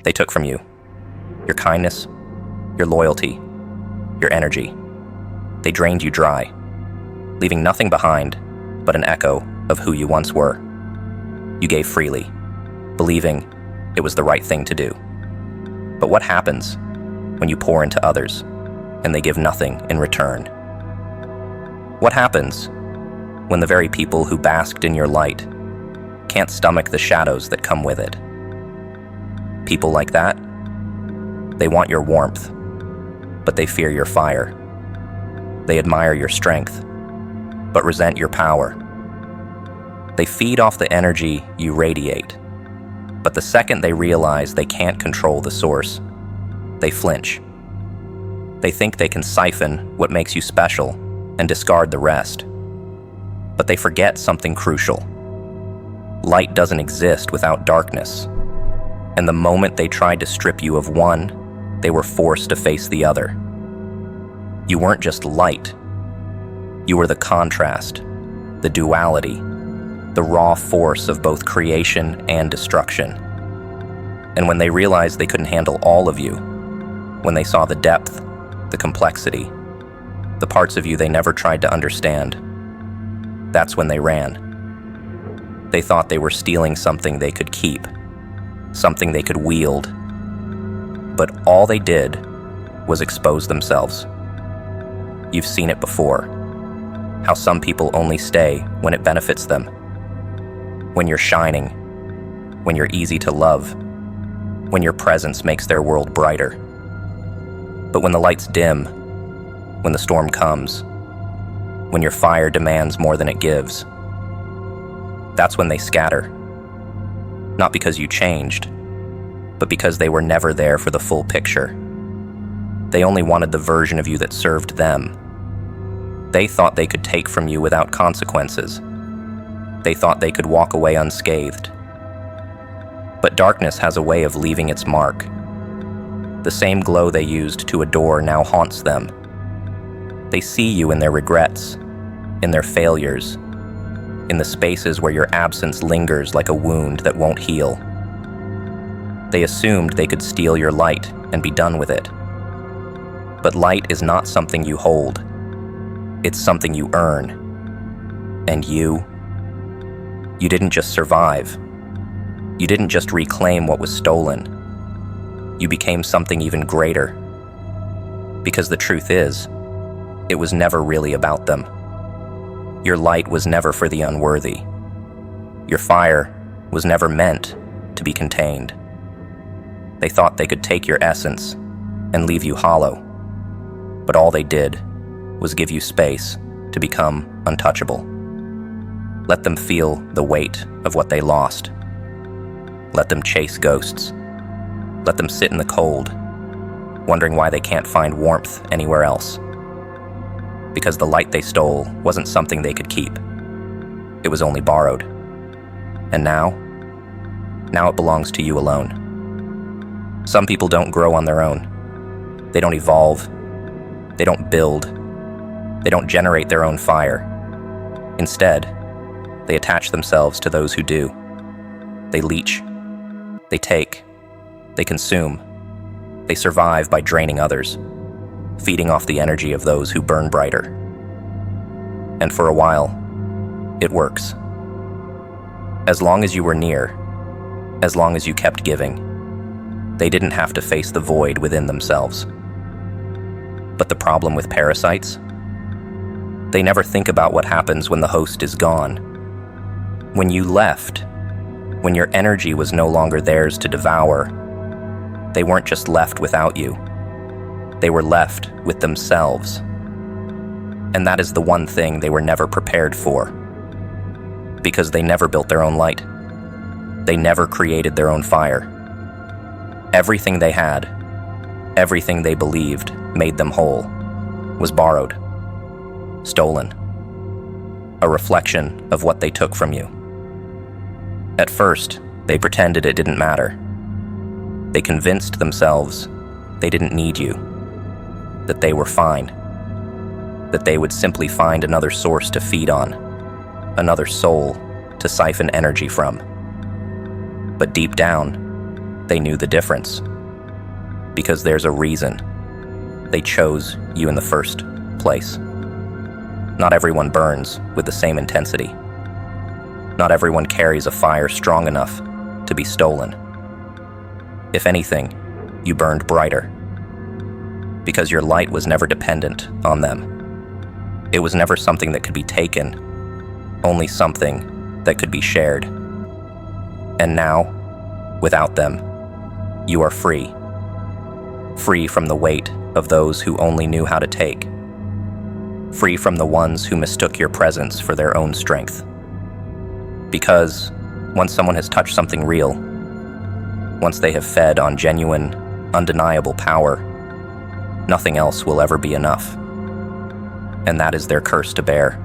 They took from you your kindness, your loyalty, your energy. They drained you dry, leaving nothing behind but an echo of who you once were. You gave freely, believing it was the right thing to do. But what happens when you pour into others and they give nothing in return? What happens when the very people who basked in your light can't stomach the shadows that come with it? People like that, they want your warmth, but they fear your fire. They admire your strength, but resent your power. They feed off the energy you radiate, but the second they realize they can't control the source, they flinch. They think they can siphon what makes you special and discard the rest. But they forget something crucial. Light doesn't exist without darkness. And the moment they tried to strip you of one, they were forced to face the other. You weren't just light. You were the contrast, the duality, the raw force of both creation and destruction. And when they realized they couldn't handle all of you, when they saw the depth, the complexity, the parts of you they never tried to understand, that's when they ran. They thought they were stealing something they could keep, something they could wield. But all they did was expose themselves. You've seen it before, how some people only stay when it benefits them. When you're shining, when you're easy to love, when your presence makes their world brighter. But when the lights dim, when the storm comes, when your fire demands more than it gives, that's when they scatter. Not because you changed, but because they were never there for the full picture. They only wanted the version of you that served them. They thought they could take from you without consequences. They thought they could walk away unscathed. But darkness has a way of leaving its mark. The same glow they used to adore now haunts them. They see you in their regrets, in their failures, in the spaces where your absence lingers like a wound that won't heal. They assumed they could steal your light and be done with it. But light is not something you hold. It's something you earn. And you didn't just survive. You didn't just reclaim what was stolen. You became something even greater. Because the truth is, it was never really about them. Your light was never for the unworthy. Your fire was never meant to be contained. They thought they could take your essence and leave you hollow. But all they did was give you space to become untouchable. Let them feel the weight of what they lost. Let them chase ghosts. Let them sit in the cold, wondering why they can't find warmth anywhere else. Because the light they stole wasn't something they could keep. It was only borrowed. And now it belongs to you alone. Some people don't grow on their own. They don't evolve. They don't build. They don't generate their own fire. Instead, they attach themselves to those who do. They leech. They take. They consume. They survive by draining others, feeding off the energy of those who burn brighter. And for a while, it works. As long as you were near, as long as you kept giving, they didn't have to face the void within themselves. But the problem with parasites? They never think about what happens when the host is gone. When you left, when your energy was no longer theirs to devour, they weren't just left without you. They were left with themselves. And that is the one thing they were never prepared for. Because they never built their own light. They never created their own fire. Everything they had, everything they believed made them whole, was borrowed, stolen, a reflection of what they took from you. At first, they pretended it didn't matter. They convinced themselves they didn't need you, that they were fine, that they would simply find another source to feed on, another soul to siphon energy from. But deep down, they knew the difference. Because there's a reason they chose you in the first place. Not everyone burns with the same intensity. Not everyone carries a fire strong enough to be stolen. If anything, you burned brighter. Because your light was never dependent on them. It was never something that could be taken, only something that could be shared. And now, without them, you are free. Free from the weight of those who only knew how to take. Free from the ones who mistook your presence for their own strength. Because once someone has touched something real, once they have fed on genuine, undeniable power, nothing else will ever be enough. And that is their curse to bear.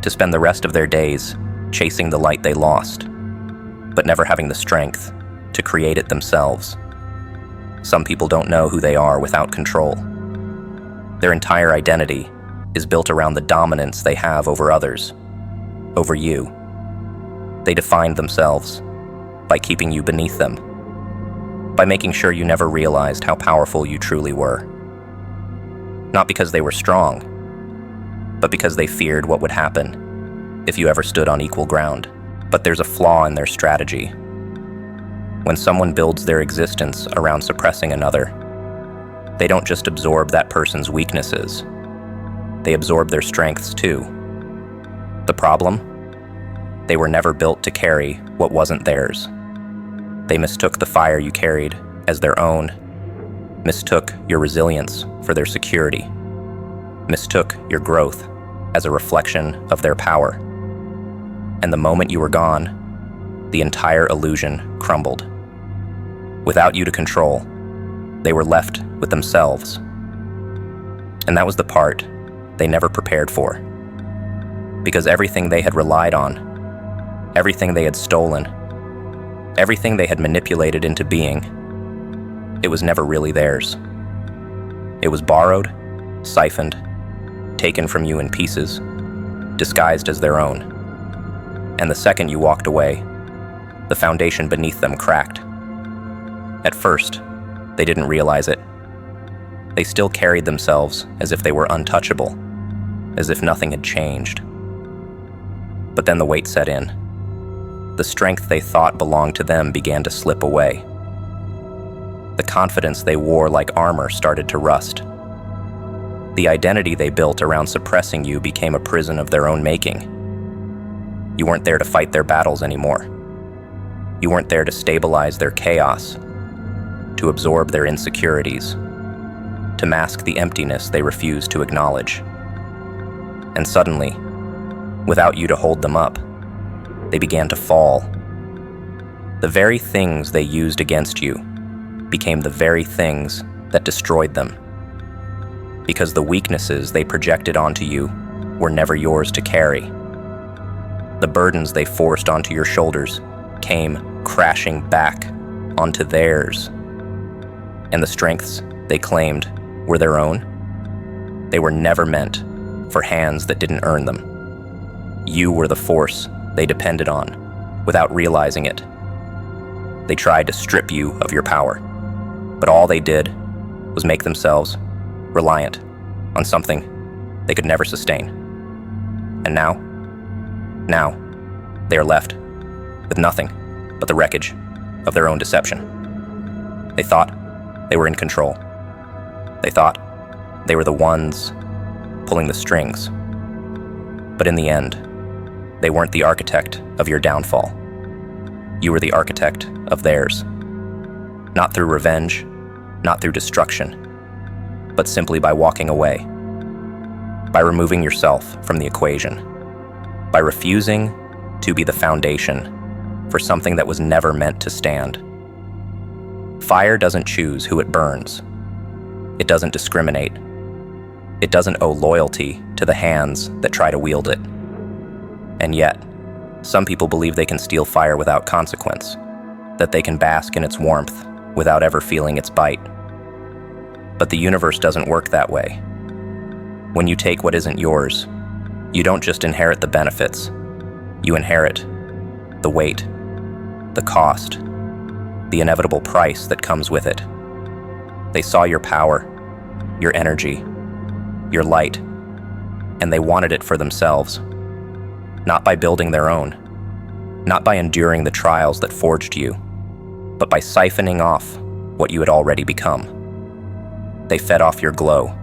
To spend the rest of their days chasing the light they lost, but never having the strength to create it themselves. Some people don't know who they are without control. Their entire identity is built around the dominance they have over others, over you. They defined themselves by keeping you beneath them, by making sure you never realized how powerful you truly were. Not because they were strong, but because they feared what would happen if you ever stood on equal ground. But there's a flaw in their strategy. When someone builds their existence around suppressing another, they don't just absorb that person's weaknesses, they absorb their strengths too. The problem? They were never built to carry what wasn't theirs. They mistook the fire you carried as their own, mistook your resilience for their security, mistook your growth as a reflection of their power. And the moment you were gone, the entire illusion crumbled. Without you to control, they were left with themselves. And that was the part they never prepared for. Because everything they had relied on, everything they had stolen, everything they had manipulated into being, it was never really theirs. It was borrowed, siphoned, taken from you in pieces, disguised as their own. And the second you walked away, the foundation beneath them cracked. At first, they didn't realize it. They still carried themselves as if they were untouchable, as if nothing had changed. But then the weight set in. The strength they thought belonged to them began to slip away. The confidence they wore like armor started to rust. The identity they built around suppressing you became a prison of their own making. You weren't there to fight their battles anymore. You weren't there to stabilize their chaos, to absorb their insecurities, to mask the emptiness they refused to acknowledge. And suddenly, without you to hold them up, they began to fall. The very things they used against you became the very things that destroyed them. Because the weaknesses they projected onto you were never yours to carry. The burdens they forced onto your shoulders came crashing back onto theirs. And the strengths they claimed were their own, they were never meant for hands that didn't earn them. You were the force they depended on without realizing it. They tried to strip you of your power, but all they did was make themselves reliant on something they could never sustain. And now, they are left with nothing but the wreckage of their own deception. They thought they were in control. They thought they were the ones pulling the strings. But in the end, they weren't the architect of your downfall. You were the architect of theirs. Not through revenge, not through destruction, but simply by walking away, by removing yourself from the equation, by refusing to be the foundation for something that was never meant to stand. Fire doesn't choose who it burns. It doesn't discriminate. It doesn't owe loyalty to the hands that try to wield it. And yet, some people believe they can steal fire without consequence, that they can bask in its warmth without ever feeling its bite. But the universe doesn't work that way. When you take what isn't yours, you don't just inherit the benefits, you inherit the weight, the cost, the inevitable price that comes with it. They saw your power, your energy, your light, and they wanted it for themselves. Not by building their own, not by enduring the trials that forged you, but by siphoning off what you had already become. They fed off your glow,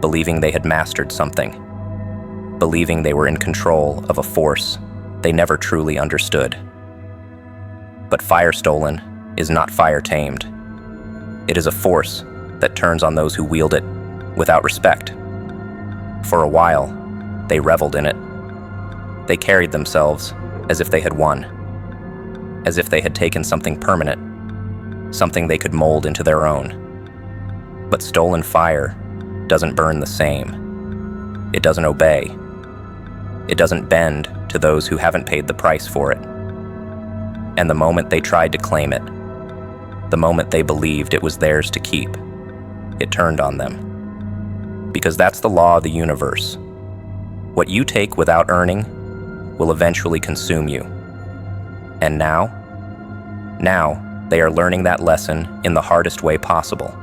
believing they had mastered something, believing they were in control of a force they never truly understood. But fire stolen is not fire tamed. It is a force that turns on those who wield it without respect. For a while, they reveled in it. They carried themselves as if they had won, as if they had taken something permanent, something they could mold into their own. But stolen fire doesn't burn the same. It doesn't obey. It doesn't bend to those who haven't paid the price for it. And the moment they tried to claim it, the moment they believed it was theirs to keep, it turned on them. Because that's the law of the universe. What you take without earning will eventually consume you. And now they are learning that lesson in the hardest way possible.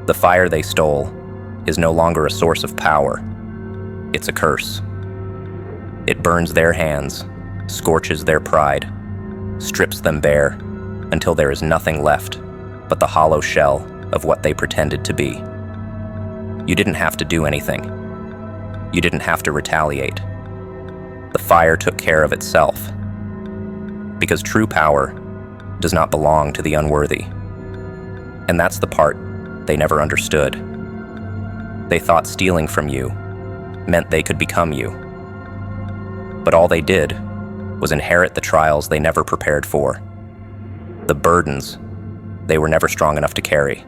The fire they stole is no longer a source of power. It's a curse. It burns their hands, scorches their pride, strips them bare until there is nothing left but the hollow shell of what they pretended to be. You didn't have to do anything. You didn't have to retaliate. The fire took care of itself. Because true power does not belong to the unworthy. And that's the part they never understood. They thought stealing from you meant they could become you. But all they did was inherit the trials they never prepared for, the burdens they were never strong enough to carry.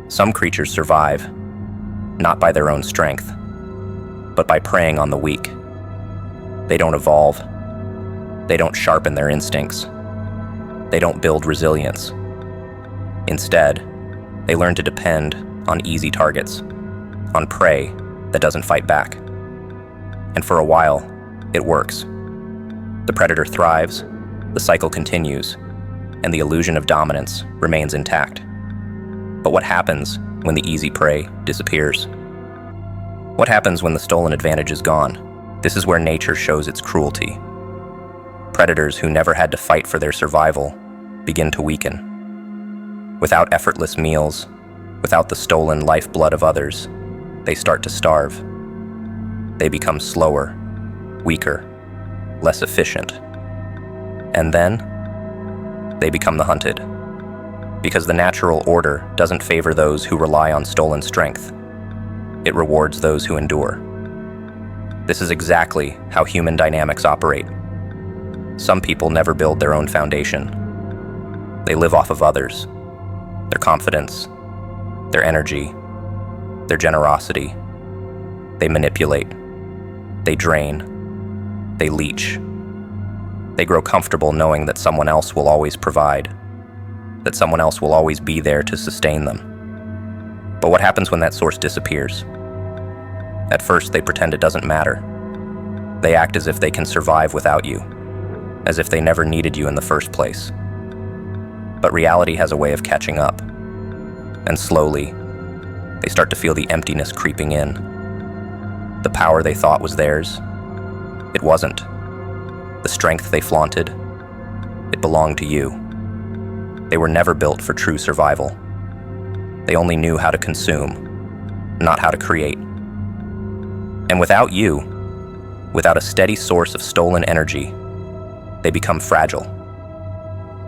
Some creatures survive, not by their own strength, but by preying on the weak. They don't evolve. They don't sharpen their instincts. They don't build resilience. Instead, they learn to depend on easy targets, on prey that doesn't fight back. And for a while, it works. The predator thrives, the cycle continues, and the illusion of dominance remains intact. But what happens when the easy prey disappears? What happens when the stolen advantage is gone? This is where nature shows its cruelty. Predators who never had to fight for their survival begin to weaken. Without effortless meals, without the stolen lifeblood of others, they start to starve. They become slower, weaker, less efficient. And then, they become the hunted. Because the natural order doesn't favor those who rely on stolen strength. It rewards those who endure. This is exactly how human dynamics operate. Some people never build their own foundation. They live off of others, their confidence, their energy, their generosity. They manipulate, they drain, they leech. They grow comfortable knowing that someone else will always provide, that someone else will always be there to sustain them. But what happens when that source disappears? At first, they pretend it doesn't matter. They act as if they can survive without you, as if they never needed you in the first place. But reality has a way of catching up, and slowly, they start to feel the emptiness creeping in. The power they thought was theirs, it wasn't. The strength they flaunted, it belonged to you. They were never built for true survival. They only knew how to consume, not how to create. And without you, without a steady source of stolen energy, they become fragile.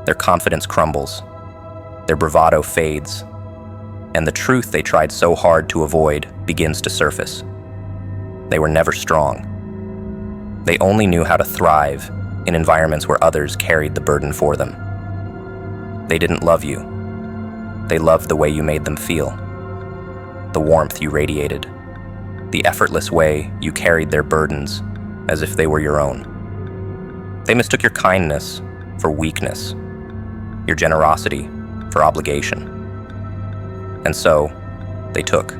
Their confidence crumbles, their bravado fades, and the truth they tried so hard to avoid begins to surface. They were never strong. They only knew how to thrive in environments where others carried the burden for them. They didn't love you. They loved the way you made them feel, the warmth you radiated, the effortless way you carried their burdens as if they were your own. They mistook your kindness for weakness, your generosity for obligation. And so, they took.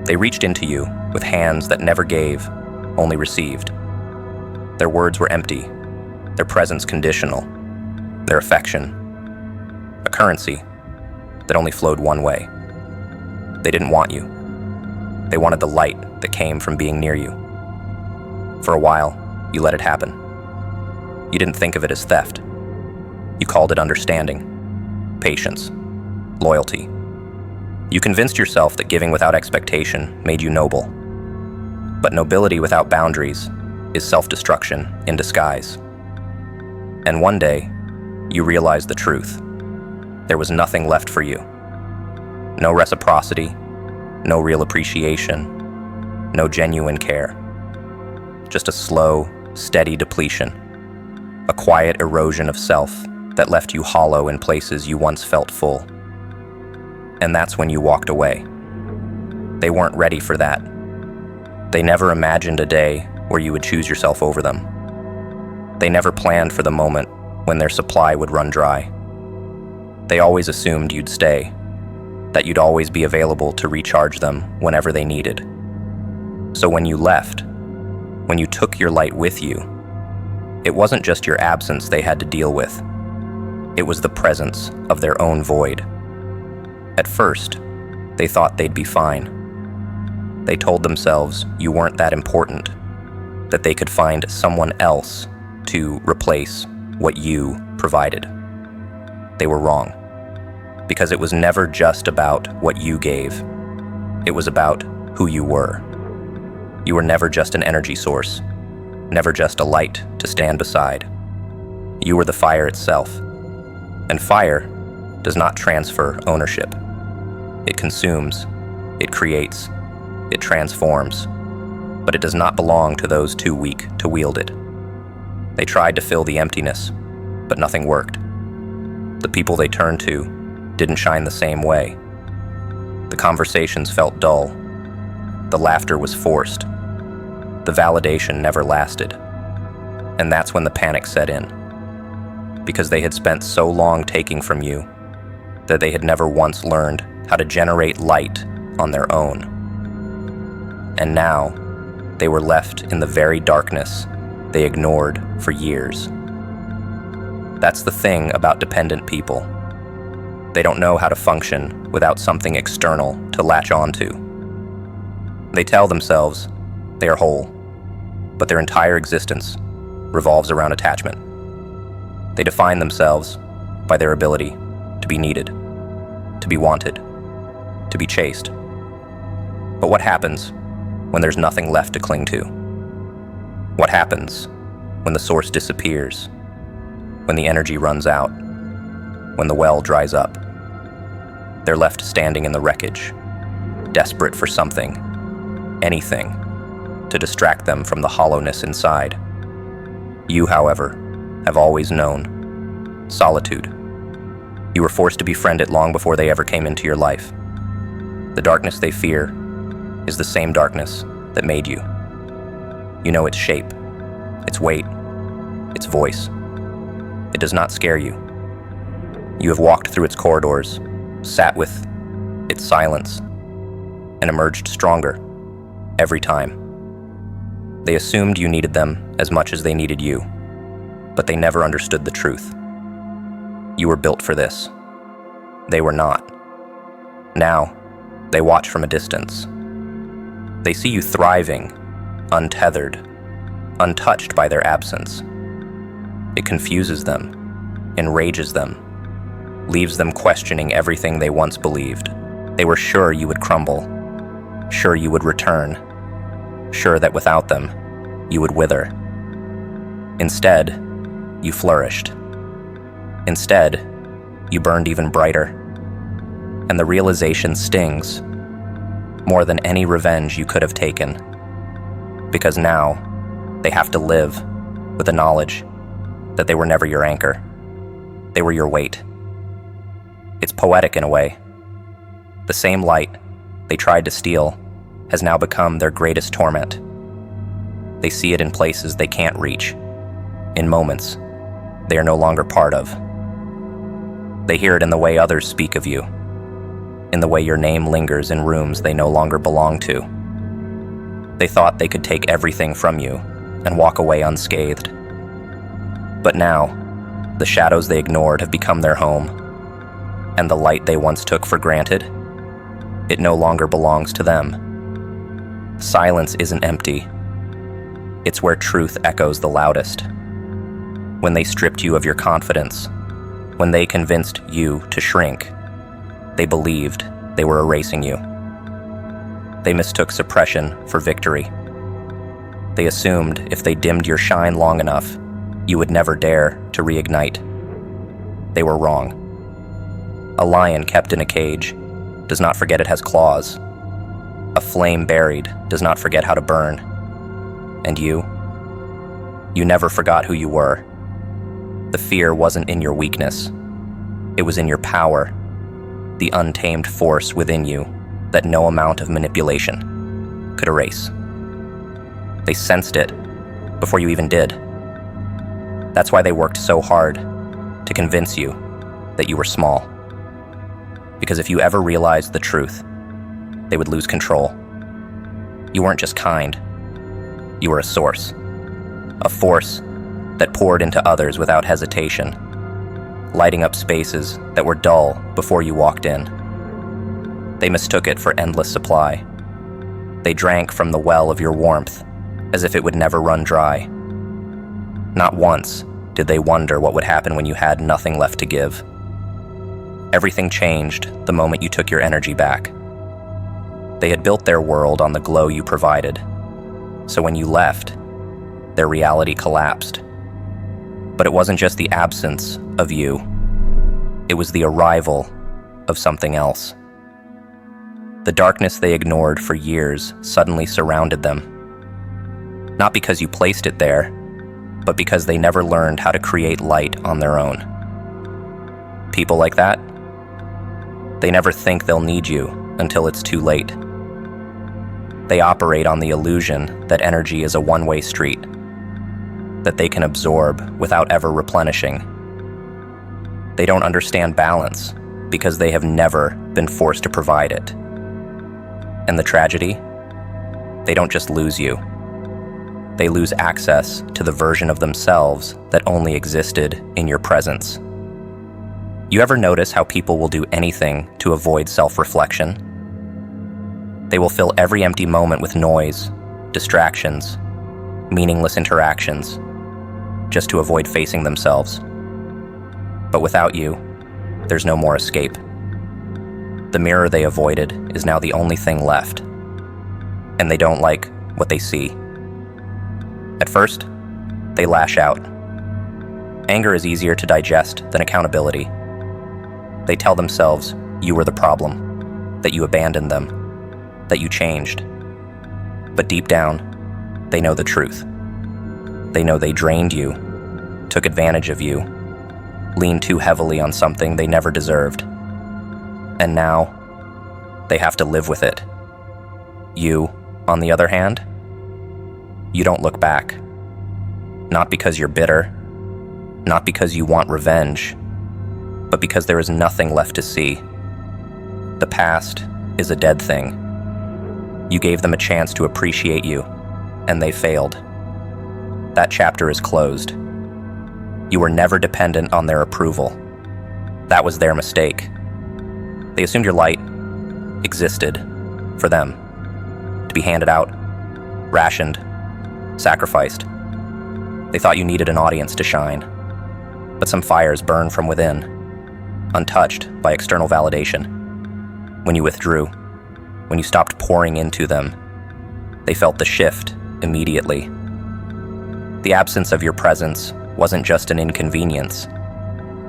They reached into you with hands that never gave, only received. Their words were empty, their presence conditional. their affection, a currency that only flowed one way. They didn't want you. They wanted the light that came from being near you. For a while, you let it happen. You didn't think of it as theft. You called it understanding, patience, loyalty. You convinced yourself that giving without expectation made you noble. But nobility without boundaries is self-destruction in disguise. And one day, you realized the truth. There was nothing left for you. No reciprocity, no real appreciation, no genuine care. Just a slow, steady depletion, a quiet erosion of self that left you hollow in places you once felt full. And that's when you walked away. They weren't ready for that. They never imagined a day where you would choose yourself over them. They never planned for the moment when their supply would run dry. They always assumed you'd stay, that you'd always be available to recharge them whenever they needed. So when you left, when you took your light with you, it wasn't just your absence they had to deal with. It was the presence of their own void. At first, they thought they'd be fine. They told themselves you weren't that important, that they could find someone else to replace what you provided. They were wrong, because it was never just about what you gave. It was about who you were. You were never just an energy source, never just a light to stand beside. You were the fire itself. And fire does not transfer ownership. It consumes, it creates, it transforms, but it does not belong to those too weak to wield it. They tried to fill the emptiness, but nothing worked. The people they turned to didn't shine the same way. The conversations felt dull. The laughter was forced. The validation never lasted. And that's when the panic set in. Because they had spent so long taking from you that they had never once learned how to generate light on their own. And now, they were left in the very darkness they ignored for years. That's the thing about dependent people. They don't know how to function without something external to latch onto. They tell themselves they are whole, but their entire existence revolves around attachment. They define themselves by their ability to be needed, to be wanted, to be chased. But what happens when there's nothing left to cling to? What happens when the source disappears, when the energy runs out, when the well dries up? They're left standing in the wreckage, desperate for something, anything, to distract them from the hollowness inside. You, however, have always known solitude. You were forced to befriend it long before they ever came into your life. The darkness they fear is the same darkness that made you. You know its shape, its weight, its voice. It does not scare you. You have walked through its corridors, sat with its silence, and emerged stronger every time. They assumed you needed them as much as they needed you, but they never understood the truth. You were built for this. They were not. Now, they watch from a distance. They see you thriving, untethered, untouched by their absence. It confuses them, enrages them, leaves them questioning everything they once believed. They were sure you would crumble, sure you would return, sure that without them, you would wither. Instead, you flourished. Instead, you burned even brighter. And the realization stings more than any revenge you could have taken. Because now, they have to live with the knowledge that they were never your anchor. They were your weight. It's poetic in a way. The same light they tried to steal has now become their greatest torment. They see it in places they can't reach, in moments they are no longer part of. They hear it in the way others speak of you, in the way your name lingers in rooms they no longer belong to. They thought they could take everything from you and walk away unscathed. But now, The shadows they ignored have become their home, and the light they once took for granted, it no longer belongs to them. Silence isn't empty. It's where truth echoes the loudest. When they stripped you of your confidence, when they convinced you to shrink, they believed they were erasing you. They mistook suppression for victory. They assumed if they dimmed your shine long enough, you would never dare to reignite. They were wrong. A lion kept in a cage does not forget it has claws. A flame buried does not forget how to burn. And you never forgot who you were. The fear wasn't in your weakness. It was in your power, the untamed force within you that no amount of manipulation could erase. They sensed it before you even did. That's why they worked so hard to convince you that you were small. Because if you ever realized the truth, they would lose control. You weren't just kind. You were a source. A force that poured into others without hesitation, lighting up spaces that were dull before you walked in. They mistook it for endless supply. They drank from the well of your warmth as if it would never run dry. Not once did they wonder what would happen when you had nothing left to give. Everything changed the moment you took your energy back. They had built their world on the glow you provided, so when you left, their reality collapsed. But it wasn't just the absence of you, it was the arrival of something else. The darkness they ignored for years suddenly surrounded them. Not because you placed it there, but because they never learned how to create light on their own. People like that, they never think they'll need you until it's too late. They operate on the illusion that energy is a one-way street, that they can absorb without ever replenishing. They don't understand balance because they have never been forced to provide it. And the tragedy? They don't just lose you. They lose access to the version of themselves that only existed in your presence. You ever notice how people will do anything to avoid self-reflection? They will fill every empty moment with noise, distractions, meaningless interactions, just to avoid facing themselves. But without you, there's no more escape. The mirror they avoided is now the only thing left, and they don't like what they see. At first, they lash out. Anger is easier to digest than accountability. They tell themselves you were the problem, that you abandoned them, that you changed. But deep down, they know the truth. They know they drained you, took advantage of you, leaned too heavily on something they never deserved. And now, they have to live with it. You, on the other hand, you don't look back. Not because you're bitter, not because you want revenge, but because there is nothing left to see. The past is a dead thing. You gave them a chance to appreciate you, and they failed. That chapter is closed. You were never dependent on their approval. That was their mistake. They assumed your light existed for them, to be handed out, rationed, sacrificed. They thought you needed an audience to shine. But some fires burn from within, untouched by external validation. When you withdrew, when you stopped pouring into them, they felt the shift immediately. The absence of your presence wasn't just an inconvenience.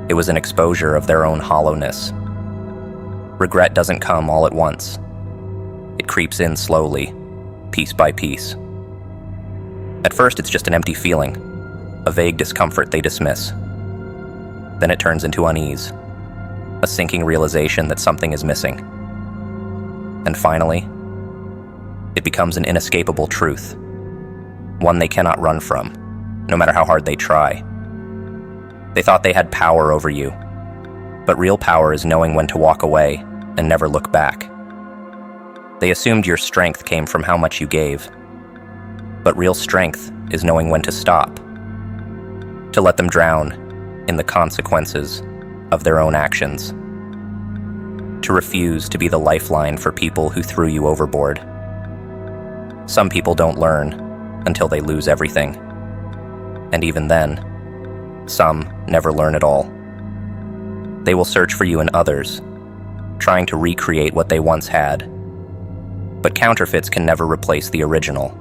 It was an exposure of their own hollowness. Regret doesn't come all at once. It creeps in slowly, piece by piece. At first, it's just an empty feeling, a vague discomfort they dismiss. Then it turns into unease, a sinking realization that something is missing. And finally, it becomes an inescapable truth, one they cannot run from, no matter how hard they try. They thought they had power over you, but real power is knowing when to walk away and never look back. They assumed your strength came from how much you gave, but real strength is knowing when to stop, to let them drown in the consequences of their own actions, to refuse to be the lifeline for people who threw you overboard. Some people don't learn until they lose everything, and even then, some never learn at all. They will search for you in others, trying to recreate what they once had, but counterfeits can never replace the original.